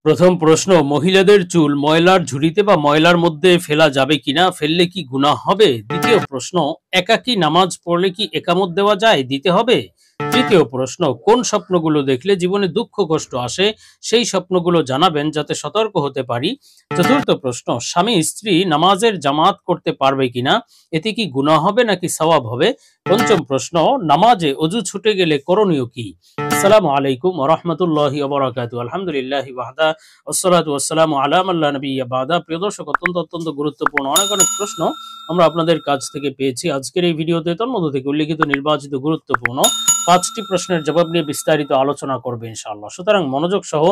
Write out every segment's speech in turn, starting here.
প্রথম প্রশ্ন, মহিলাদের চুল ময়লার ঝুড়িতে বা ময়লার মধ্যে ফেলা যাবে কিনা, ফেললে কি গুনাহ হবে? দ্বিতীয় প্রশ্ন, একাকী নামাজ পড়লে কি একামত দেওয়া যায়, দিতে হবে? তৃতীয় প্রশ্ন, কোন স্বপ্নগুলো দেখলে জীবনে দুঃখ কষ্ট আসে, সেই স্বপ্নগুলো জানাবেন যাতে সতর্ক হতে পারি। চতুর্থ প্রশ্ন, স্বামী স্ত্রী নামাজের জামাত করতে পারবে কিনা, এতে কি গুনাহ হবে নাকি সওয়াব হবে? পঞ্চম প্রশ্ন, নামাজে অজু ছুটে গেলে করণীয় কি? আসসালামু আলাইকুম ওয়া রাহমাতুল্লাহি ওয়া বারাকাতুহু। আলহামদুলিল্লাহি ওয়াহদা ওয়াসসালাতু ওয়াসসালামু আলা মান লা নাবিয়্যা বা'দা। প্রিয় দর্শক, অত্যন্ত গুরুত্বপূর্ণ অনেক প্রশ্ন আমরা আপনাদের কাছ থেকে পেয়েছি। আজকের এই ভিডিওতে তন্মধ্য থেকে উল্লেখিত নির্বাচিত গুরুত্বপূর্ণ 5টি প্রশ্নের জবাব নিয়ে বিস্তারিত আলোচনা করবে ইনশাআল্লাহ। সুতরাং মনোযোগ সহ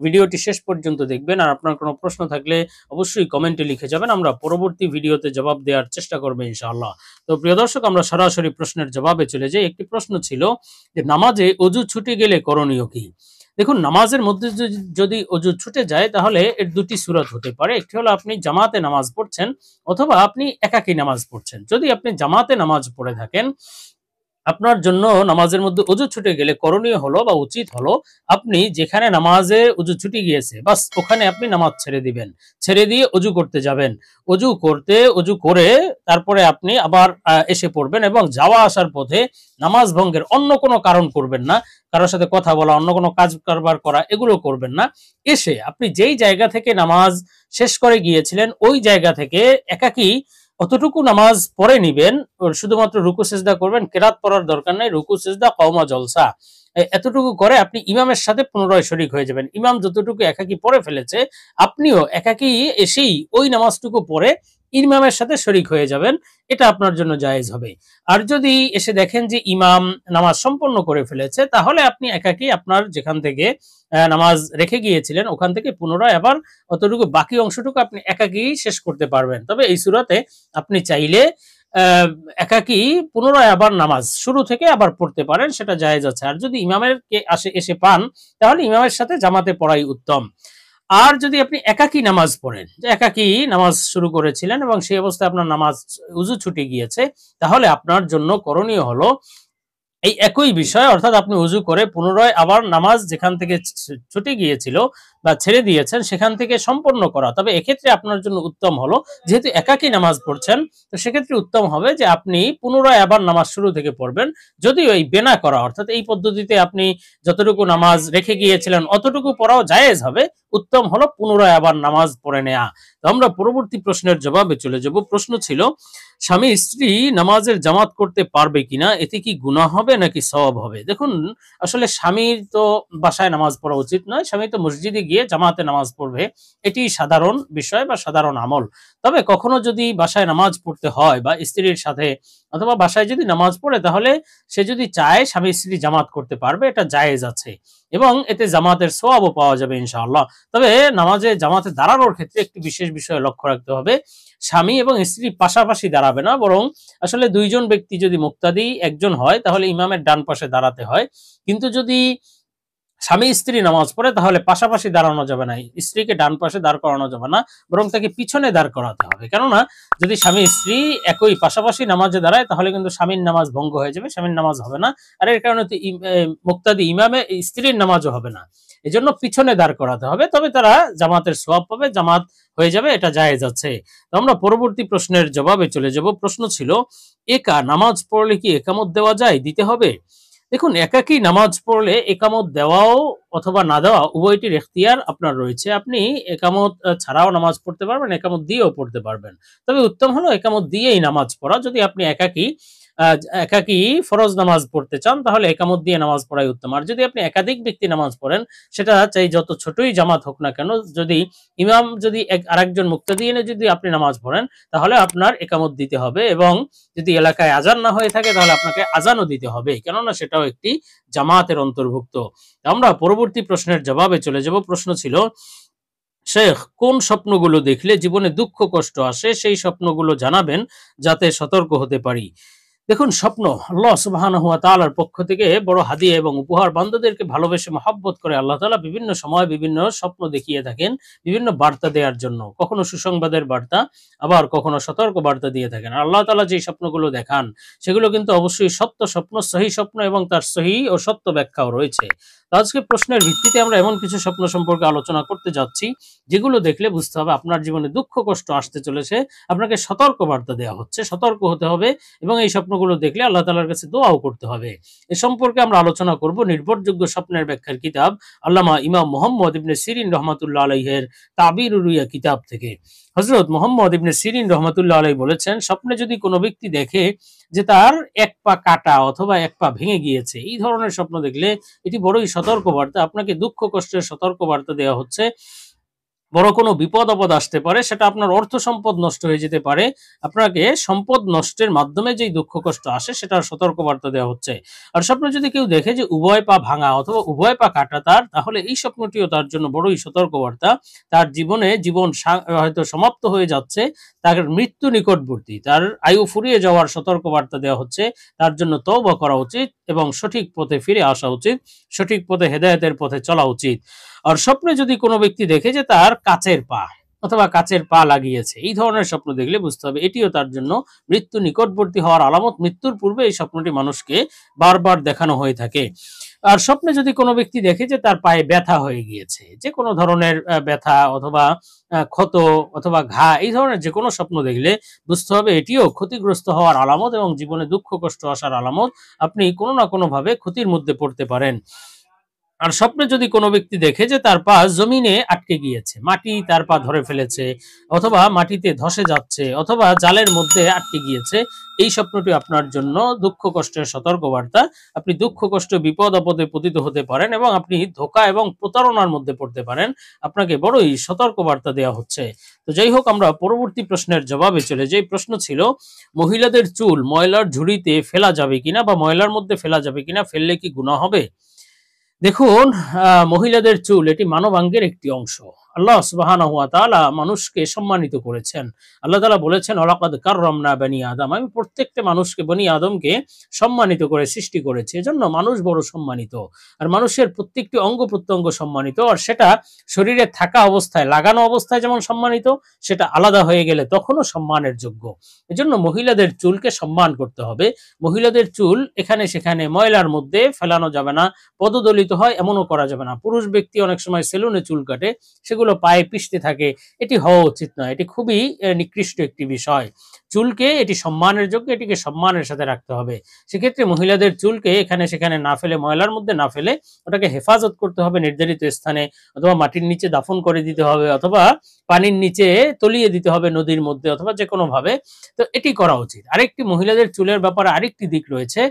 ভিডিওটি শেষ পর্যন্ত দেখবেন। আর আপনার কোনো প্রশ্ন থাকলে অবশ্যই কমেন্টে লিখে যাবেন, আমরা পরবর্তী ভিডিওতে জবাব দেওয়ার চেষ্টা করব ইনশাআল্লাহ। তো প্রিয় দর্শক, আমরা সরাসরি প্রশ্নের জবাবে চলে যাই। একটি প্রশ্ন ছিল যে নামাজে অজু ছুটে গেলে করণীয় কি? দেখুন, নামাজের মধ্যে যদি অজু ছুটে যায় তাহলে এর দুটি সূরত হতে পারে। একটি হলো আপনি জামাতে নামাজ পড়ছেন অথবা আপনি একাকী নামাজ পড়ছেন। যদি আপনি জামাতে নামাজ পড়ে থাকেন, আপনার জন্য নামাজের মধ্যে অজু ছুটে গেলে করণীয় হলো বা উচিত হলো আপনি যেখানে নামাজে অজু ছুটে গিয়েছে বাস ওখানে আপনি নামাজ ছেড়ে দিবেন, ছেড়ে দিয়ে অজু করতে যাবেন। অজু করে তারপরে আপনি আবার এসে পড়বেন এবং যাওয়া আসার পথে নামাজ ভঙ্গের অন্য কোনো কারণ করবেন না। কারোর সাথে কথা বলা, অন্য কোনো কাজ কারবার করা, এগুলো করবেন না। এসে আপনি যেই জায়গা থেকে নামাজ শেষ করে গিয়েছিলেন ওই জায়গা থেকে একাকী অতটুকু নামাজ পড়ে নিবেন। শুধুমাত্র রুকু সিজদা করবেন, কেরাত পড়ার দরকার নাই। রুকু সিজদা কওমা জলসা এতটুকু করে আপনি ইমামের সাথে পুনরায় শরীক হয়ে যাবেন। ইমাম যতটুকু একাকী পড়ে ফেলেছে আপনিও একাকী এসেই ওই নামাজটুকু পড়ে ইমামের সাথে শরীক হয়ে যাবেন। এটা আপনার জন্য জায়েজ হবে। আর যদি এসে দেখেন যে ইমাম নামাজ সম্পন্ন করে ফেলেছে, তাহলে আপনি একাকী আপনার যেখান থেকে নামাজ রেখে গিয়েছিলেন ওখান থেকে পুনরায় আবার অতটুকু বাকি অংশটুকু আপনি একাকী শেষ করতে পারবেন। তবে এই সূরাতে আপনি চাইলে একাকী পুনরায় আবার নামাজ শুরু থেকে আবার পড়তে পারেন, সেটা জায়েজ আছে। আর যদি ইমামের কে এসে পান তাহলে ইমামের সাথে জামাতে পড়াই উত্তম। আর যদি আপনি একাকী নামাজ পড়েন, যে একাকী নামাজ শুরু করেছিলেন এবং সেই অবস্থায় আপনার নামাজ উজু ছুটে গিয়েছে, তাহলে আপনার জন্য করণীয় হলো এই একই বিষয়, অর্থাৎ আপনি উজু করে পুনরায় আবার নামাজ যেখান থেকে ছুটে গিয়েছিল বা ছেড়ে দিয়েছেন সেখান থেকে সম্পন্ন করা। তবে এক্ষেত্রে আপনার জন্য উত্তম হলো, যেহেতু একাকী নামাজ পড়ছেন, তো সেক্ষেত্রে উত্তম হবে যে আপনি পুনরায় আবার নামাজ শুরু থেকে পড়বেন। যদিও এই বেনা করা, অর্থাৎ এই পদ্ধতিতে আপনি যতটুকু নামাজ রেখে গিয়েছিলেন অতটুকু পড়াও জায়েজ হবে। উত্তম হলো পুনরায় আবার নামাজ পড়ে নেওয়া। তো আমরা পরবর্তী প্রশ্নের জবাবে চলে যাব। প্রশ্ন ছিল, স্বামী স্ত্রী নামাজের জামাত করতে পারবে কিনা, এতে কি গুনাহ হবে নাকি সওয়াব হবে? দেখুন, আসলে স্বামীর তো বাসায় নামাজ পড়া উচিত নয়, স্বামী তো মসজিদে গিয়ে জামাতে নামাজ পড়বে, এটি সাধারণ বিষয় বা সাধারণ আমল। তবে কখনো যদি বাসায় নামাজ পড়তে হয় বা স্ত্রীর সাথে অথবা বাসায় যদি নামাজ পড়ে, তাহলে সে যদি চায় স্বামী স্ত্রী জামাত করতে পারবে, এটা জায়েজ আছে এবং এতে জামাতের সওয়াবও পাওয়া যাবে ইনশাআল্লাহ। তবে জামাতে দাঁড়ানোর ক্ষেত্রে একটি বিশেষ বিষয় লক্ষ্য রাখতে হবে। স্বামী এবং স্ত্রী পাশাপাশি দাঁড়াবে না, বরং আসলে দুইজন ব্যক্তি যদি মুক্তাদি একজন হয় তাহলে ইমামের ডান পাশে দাঁড়াতে হয়। কিন্তু যদি স্বামী স্ত্রী নামাজ পড়ে তাহলে পাশাপাশি দাঁড়ানো যাবে না, স্ত্রীকে ডান পাশে দাঁড় করানো যাবে না, বরং তাকে পিছনে দাঁড় করাতে হবে। কেননা যদি স্বামী স্ত্রী একই পাশাপাশি নামাজে দাঁড়ায় তাহলে কিন্তু স্বামীর নামাজ ভঙ্গ হয়ে যাবে, স্বামীর নামাজ হবে না। আর এর কারণে তো মুক্তাদি ইমামে স্ত্রীর নামাজও হবে না। এজন্য পিছনে দাঁড় করাতে হবে, তবে তারা জামাতের সওয়াব পাবে, জামাত হয়ে যাবে, এটা জায়েজ আছে। তো আমরা পরবর্তী প্রশ্নের জবাবে চলে যাব। প্রশ্ন ছিল, একা নামাজ পড়লে কি একামত দেওয়া যায়, দিতে হবে? দেখুন, একাকী নামাজ পড়লে একামত দেওয়াও অথবা না দেওয়া উভয়টির এখতিয়ার আপনার রয়েছে। আপনি একামত ছাড়াও নামাজ পড়তে পারবেন, একামত দিয়েও পড়তে পারবেন। তবে উত্তম হলো একামত দিয়েই নামাজ পড়া। যদি আপনি একাকী ফরজ নামাজ পড়তে চান তাহলে একামত দিয়ে নামাজ পড়াই উত্তম। আর যদি আপনি একাধিক ব্যক্তি নামাজ পড়েন, সেটা চাই যত ছোটই জামাত হোক না কেন, যদি ইমাম যদি আরেকজন মুক্তাদি এনে যদি আপনি নামাজ পড়েন, তাহলে আপনার একামত দিতে হবে এবং যদি এলাকায় আজান না হয়ে থাকে তাহলে আপনাকে আজানও দিতে হবে, কেননা সেটাও একটি জামাতের অন্তর্ভুক্ত। আমরা পরবর্তী প্রশ্নের জবাবে চলে যাব। প্রশ্ন ছিল, শেখ, কোন স্বপ্নগুলো দেখলে জীবনে দুঃখ কষ্ট আসে, সেই স্বপ্নগুলো জানাবেন যাতে সতর্ক হতে পারি। দেখুন, স্বপ্ন আল্লাহ সুবহানাহু ওয়া তাআলার পক্ষ থেকে বড় হাদিয়া এবং উপহার। বান্দাদেরকে ভালোবেসে মহব্বত করে আল্লাহ তাআলা বিভিন্ন সময় বিভিন্ন স্বপ্ন দেখিয়ে থাকেন, বিভিন্ন বার্তা দেওয়ার জন্য। কখনো সুসংবাদের বার্তা, আবার কখনো সতর্ক বার্তা দিয়ে থাকেন। আর আল্লাহ তাআলা যে স্বপ্নগুলো দেখান সেগুলো কিন্তু অবশ্যই সত্য স্বপ্ন, সহিহ স্বপ্ন এবং তার সহিহ ও সত্য ব্যাখ্যাও রয়েছে। তো আজকে প্রশ্নের ভিত্তিতে আমরা এমন কিছু স্বপ্ন সম্পর্কে আলোচনা করতে যাচ্ছি যেগুলো দেখলে বুঝতে হবে আপনার জীবনে দুঃখ কষ্ট আসতে চলেছে। আপনাকে সতর্ক বার্তা দেওয়া হচ্ছে, সতর্ক হতে হবে এবং এই স্বপ্নগুলো দেখলে আল্লাহ তাআলার কাছে দোয়াও করতে হবে। এ সম্পর্কে আমরা আলোচনা করব নির্ভরযোগ্য স্বপ্নের ব্যাখ্যার কিতাব আল্লামা ইমাম মুহাম্মদ ইবনে সিরিন রাহমাতুল্লাহ আলাইহির তাবিরুর রুইয়া কিতাব থেকে। হযরত মুহাম্মদ ইবনে সিরিন রাহমাতুল্লাহ আলাইহি বলেছেন, স্বপ্নে যদি কোনো ব্যক্তি দেখে যে তার এক পা কাটা অথবা এক পা ভেঙে গিয়েছে, এই ধরনের স্বপ্ন দেখলে এটি বড়ই সতর্ক বার্তা। আপনাকে দুঃখ কষ্টের সতর্ক বার্তা দেওয়া হচ্ছে। বড় কোনো বিপদ-আপদ আসতে পারে, সেটা আপনার অর্থ সম্পদ নষ্ট হয়ে যেতে পারে। আপনাকে সম্পদ নষ্টের মাধ্যমে যেই দুঃখ কষ্ট আসে সেটার সতর্কবার্তা দেওয়া হচ্ছে। আর স্বপ্নে যদি কেউ দেখে যে উভয় পা ভাঙা অথবা উভয় পা কাটা তার, তাহলে এই স্বপ্নটিও তার জন্য বড়ই সতর্কবার্তা। তার জীবন হয়তো সমাপ্ত হয়ে যাচ্ছে, তার মৃত্যু নিকটবর্তী, তার আয়ু ফুরিয়ে যাওয়ার সতর্কবার্তা দেওয়া হচ্ছে। তার জন্য তওবা করা উচিত এবং সঠিক পথে ফিরে আসা উচিত, সঠিক পথে হেদায়েতের পথে চলা উচিত। আর স্বপ্নে যদি কোনো ব্যক্তি দেখে যে তার কাচের পা অথবা কাচের পা লাগিয়েছে, এই ধরনের স্বপ্ন দেখলে বুঝতে হবে এটিও তার জন্য মৃত্যু নিকটবর্তী হওয়ার আলামত। মৃত্যুর পূর্বে এই স্বপ্নটি মানুষকে বারবার দেখানো হয়ে থাকে। আর স্বপ্নে যদি কোনো ব্যক্তি দেখে যে তার পায়ে ব্যথা হয়ে গিয়েছে, যে কোনো ধরনের ব্যথা অথবা ক্ষত অথবা ঘা, এই ধরনের যে কোনো স্বপ্ন দেখলে বুঝতে হবে এটিও ক্ষতিগ্রস্ত হওয়ার আলামত এবং জীবনে দুঃখ কষ্ট আসার আলামত। আপনি কোনো না কোনো ভাবে ক্ষতির মধ্যে পড়তে পারেন। আর স্বপ্নে যদি কোনো ব্যক্তি দেখে যে তার পা জমিনে আটকে গিয়েছে, মাটি তার পা ধরে ফেলেছে অথবা মাটিতে ধসে যাচ্ছে অথবা জালের মধ্যে আটকে গিয়েছে, এই স্বপ্নটি আপনার জন্য দুঃখ কষ্টের সতর্কবার্তা। আপনি দুঃখ কষ্ট বিপদ আপদে পতিত হতে পারেন এবং আপনি ধোঁকা এবং প্রতারণার মধ্যে পড়তে পারেন। আপনাকে বড়ই সতর্কবার্তা দেওয়া হচ্ছে। তো যাই হোক, আমরা পরবর্তী প্রশ্নের জবাবে চলে যাই। প্রশ্ন ছিল, মহিলাদের চুল ময়লার ঝুড়িতে ফেলা যাবে কিনা বা ময়লার মধ্যে ফেলা যাবে কিনা, ফেললে কি গুনাহ হবে? দেখুন, মহিলাদের চুল এটি মানবাঙ্গের একটি অংশ। আল্লাহ সুবহানাহু ওয়া তাআলা মানুষকে সম্মানিত করেছেন। আল্লাহ তাআলা বলেছেন, ওয়ালাকাদ কাররামনা বানি আদম, আমি প্রত্যেকটা মানুষকে, বনি আদমকে সম্মানিত করে সৃষ্টি করেছি। এজন্য মানুষ বড় সম্মানিত। আর মানুষের প্রত্যেকটি অঙ্গ প্রত্যঙ্গ সম্মানিত। আর সেটা শরীরে থাকা অবস্থায়, লাগানো অবস্থায় যেমন সম্মানিত, সেটা আলাদা হয়ে গেলে তখনও সম্মানের যোগ্য। এজন্য মহিলাদের চুলকে সম্মান করতে হবে। মহিলাদের চুল এখানে সেখানে ময়লার মধ্যে ফেলানো যাবে না, পদদলিত হয় এমনও করা যাবে না। পুরুষ ব্যক্তি অনেক সময় সেলুনে চুল কাটে, সেগুলো পায়ে পিষতে থাকে, এটি হওয়া উচিত নয়। এটি খুবই নিকৃষ্ট একটি বিষয়। চুলকে এটি সম্মানের যোগ্য, এটিকে সম্মানের সাথে রাখতে হবে। সেক্ষেত্রে মহিলাদের চুলকে এখানে সেখানে না ফেলে, ময়লার মধ্যে না ফেলে ওটাকে হেফাজত করতে হবে নির্ধারিত স্থানে, অথবা মাটির নিচে দাফন করে দিতে হবে, অথবা পানির নিচে তলিয়ে দিতে হবে নদীর মধ্যে, অথবা যে কোনো ভাবে। তো এটি করা উচিত। আরেকটি মহিলাদের চুলের ব্যাপারে আরেকটি দিক রয়েছে।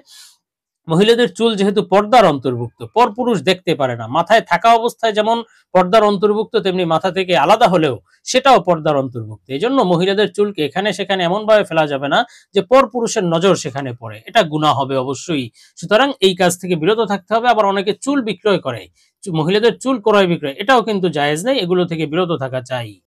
মহিলাদের চুল যেহেতু পর্দার অন্তর্ভুক্ত, পরপুরুষ দেখতে পারে না। মাথায় থাকা অবস্থায় যেমন পর্দার অন্তর্ভুক্ত, তেমনি মাথা থেকে আলাদা হলেও সেটাও পর্দার অন্তর্ভুক্ত। এই জন্য মহিলাদের চুলকে এখানে সেখানে এমন ভাবে ফেলা যাবে না যে পরপুরুষের নজর সেখানে পড়ে, এটা গুনাহ হবে অবশ্যই। সুতরাং এই কাজ থেকে বিরত থাকতে হবে। আবার অনেকে চুল বিক্রয় করে, মহিলাদের চুল ক্রয় বিক্রয়, এটাও কিন্তু জায়েজ নেই। এগুলো থেকে বিরত থাকা চাই।